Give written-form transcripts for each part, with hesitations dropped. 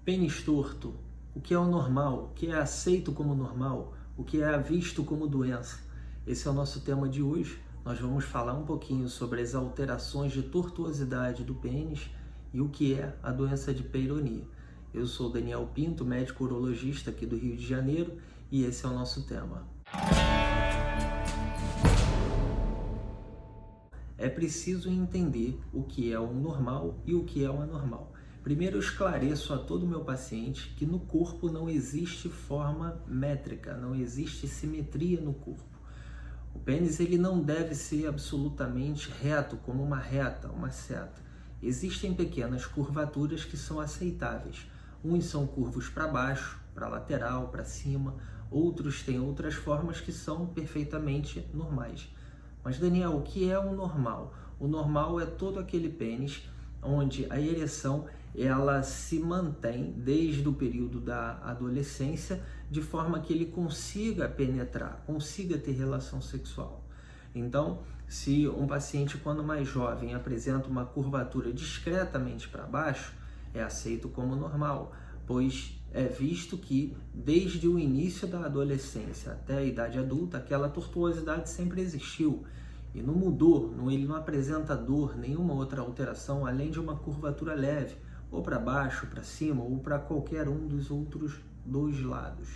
Pênis torto, o que é o normal, o que é aceito como normal, o que é visto como doença. Esse é o nosso tema de hoje. Nós vamos falar um pouquinho sobre as alterações de tortuosidade do pênis e o que é a doença de Peyronie. Eu sou Daniel Pinto, médico urologista aqui do Rio de Janeiro, e esse é o nosso tema. É preciso entender o que é o normal e o que é o anormal. Primeiro, eu esclareço a todo meu paciente que no corpo não existe forma métrica, não existe simetria no corpo. O pênis ele não deve ser absolutamente reto, como uma reta, uma seta. Existem pequenas curvaturas que são aceitáveis. Uns são curvos para baixo, para lateral, para cima. Outros têm outras formas que são perfeitamente normais. Mas, Daniel, o que é o normal? O normal é todo aquele pênis onde a ereção ela se mantém desde o período da adolescência, de forma que ele consiga penetrar, consiga ter relação sexual. Então, se um paciente, quando mais jovem, apresenta uma curvatura discretamente para baixo, é aceito como normal, pois é visto que, desde o início da adolescência até a idade adulta, aquela tortuosidade sempre existiu e não mudou, ele não apresenta dor, nenhuma outra alteração, além de uma curvatura leve, ou para baixo, para cima, ou para qualquer um dos outros dois lados.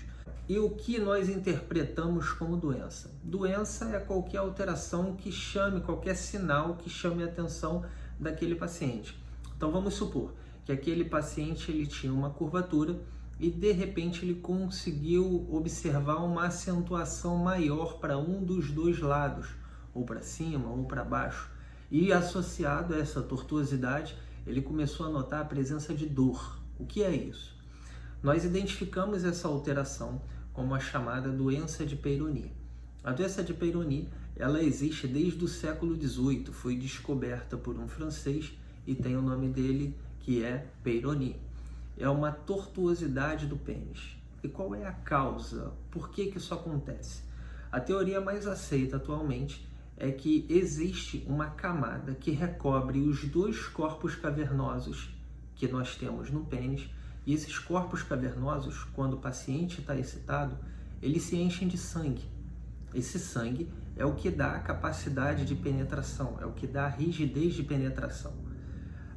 E o que nós interpretamos como doença? Doença é qualquer alteração que chame, qualquer sinal que chame a atenção daquele paciente. Então vamos supor que aquele paciente ele tinha uma curvatura e de repente ele conseguiu observar uma acentuação maior para um dos dois lados, ou para cima ou para baixo. E associado a essa tortuosidade, ele começou a notar a presença de dor. O que é isso? Nós identificamos essa alteração como a chamada doença de Peyronie. A doença de Peyronie, ela existe desde o século XVIII, foi descoberta por um francês e tem o nome dele que é Peyronie. É uma tortuosidade do pênis. E qual é a causa? Por que isso acontece? A teoria mais aceita atualmente é que existe uma camada que recobre os dois corpos cavernosos que nós temos no pênis, e esses corpos cavernosos, quando o paciente está excitado, eles se enchem de sangue. Esse sangue é o que dá a capacidade de penetração, é o que dá a rigidez de penetração.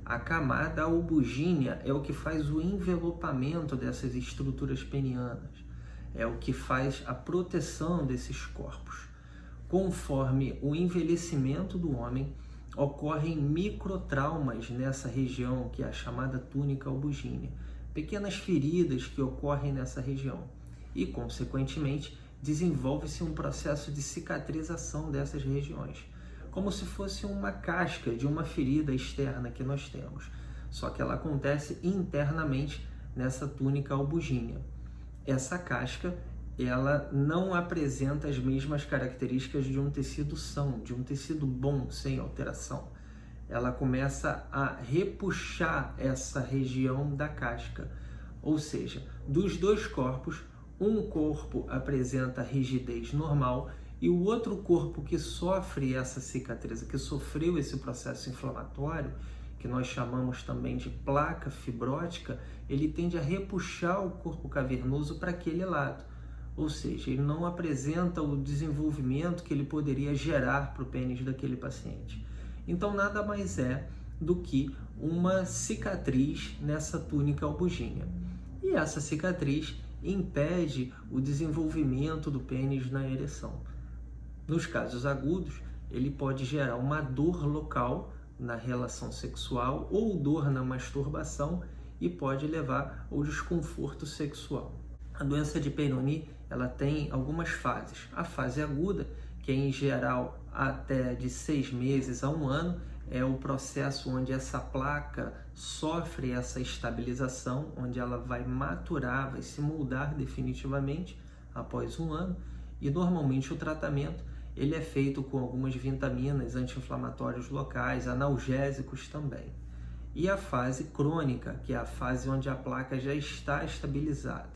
A camada albugínea é o que faz o envelopamento dessas estruturas penianas, é o que faz a proteção desses corpos. Conforme o envelhecimento do homem, ocorrem microtraumas nessa região, que é a chamada túnica albugínea. Pequenas feridas que ocorrem nessa região. E, consequentemente, desenvolve-se um processo de cicatrização dessas regiões, como se fosse uma casca de uma ferida externa que nós temos. Só que ela acontece internamente nessa túnica albugínea. Essa casca ela não apresenta as mesmas características de um tecido são, de um tecido bom, sem alteração. Ela começa a repuxar essa região da casca. Ou seja, dos dois corpos, um corpo apresenta rigidez normal e o outro corpo que sofre essa cicatriz, que sofreu esse processo inflamatório, que nós chamamos também de placa fibrótica, ele tende a repuxar o corpo cavernoso para aquele lado. Ou seja, ele não apresenta o desenvolvimento que ele poderia gerar para o pênis daquele paciente. Então, nada mais é do que uma cicatriz nessa túnica albugínea. E essa cicatriz impede o desenvolvimento do pênis na ereção. Nos casos agudos, ele pode gerar uma dor local na relação sexual ou dor na masturbação e pode levar ao desconforto sexual. A doença de Peyronie, ela tem algumas fases. A fase aguda, que é em geral até de 6 meses a 1 ano, é o processo onde essa placa sofre essa estabilização, onde ela vai maturar, vai se moldar definitivamente após 1 ano. E normalmente o tratamento ele é feito com algumas vitaminas, anti-inflamatórios locais, analgésicos também. E a fase crônica, que é a fase onde a placa já está estabilizada.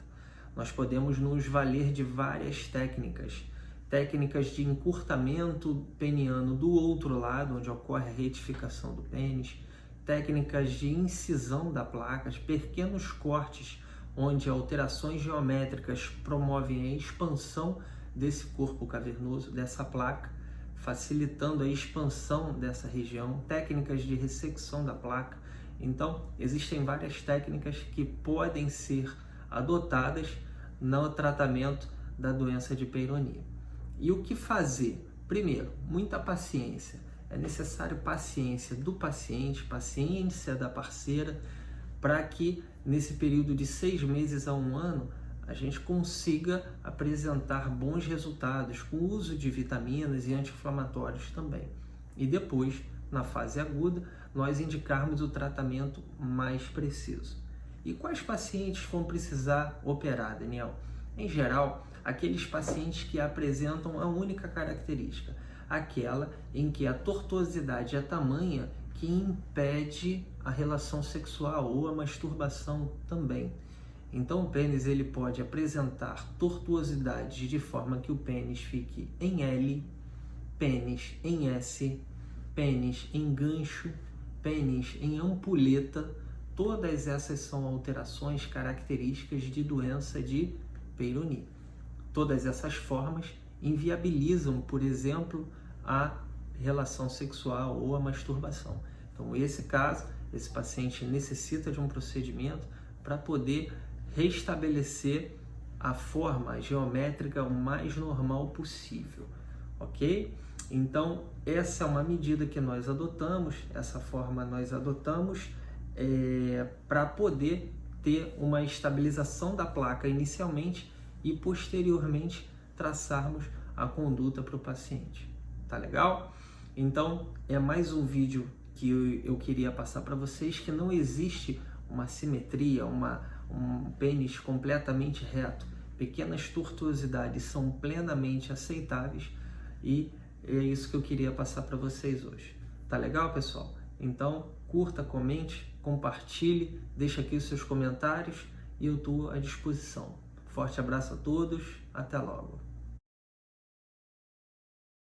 Nós podemos nos valer de várias técnicas de encurtamento peniano do outro lado, onde ocorre a retificação do pênis, técnicas de incisão da placa, pequenos cortes onde alterações geométricas promovem a expansão desse corpo cavernoso, dessa placa, facilitando a expansão dessa região, técnicas de ressecção da placa. Então, existem várias técnicas que podem ser adotadas no tratamento da doença de Peyronie. E o que fazer? Primeiro, muita paciência. É necessário paciência do paciente, paciência da parceira, para que nesse período de 6 meses a 1 ano a gente consiga apresentar bons resultados com o uso de vitaminas e anti-inflamatórios também. E depois, na fase aguda, nós indicarmos o tratamento mais preciso. E quais pacientes vão precisar operar, Daniel? Em geral, aqueles pacientes que apresentam a única característica, aquela em que a tortuosidade é tamanha que impede a relação sexual ou a masturbação também. Então o pênis ele pode apresentar tortuosidade de forma que o pênis fique em L, pênis em S, pênis em gancho, pênis em ampulheta. Todas essas são alterações características de doença de Peyronie. Todas essas formas inviabilizam, por exemplo, a relação sexual ou a masturbação. Então, esse caso, esse paciente necessita de um procedimento para poder restabelecer a forma geométrica o mais normal possível, ok? Então, essa é uma medida que nós adotamos, essa forma nós adotamos para poder ter uma estabilização da placa inicialmente e posteriormente traçarmos a conduta para o paciente. Tá legal? Então, é mais um vídeo que eu queria passar para vocês, que não existe uma simetria, um pênis completamente reto. Pequenas tortuosidades são plenamente aceitáveis e é isso que eu queria passar para vocês hoje. Tá legal, pessoal? Então, curta, comente, compartilhe, deixa aqui os seus comentários e eu estou à disposição. Forte abraço a todos, até logo!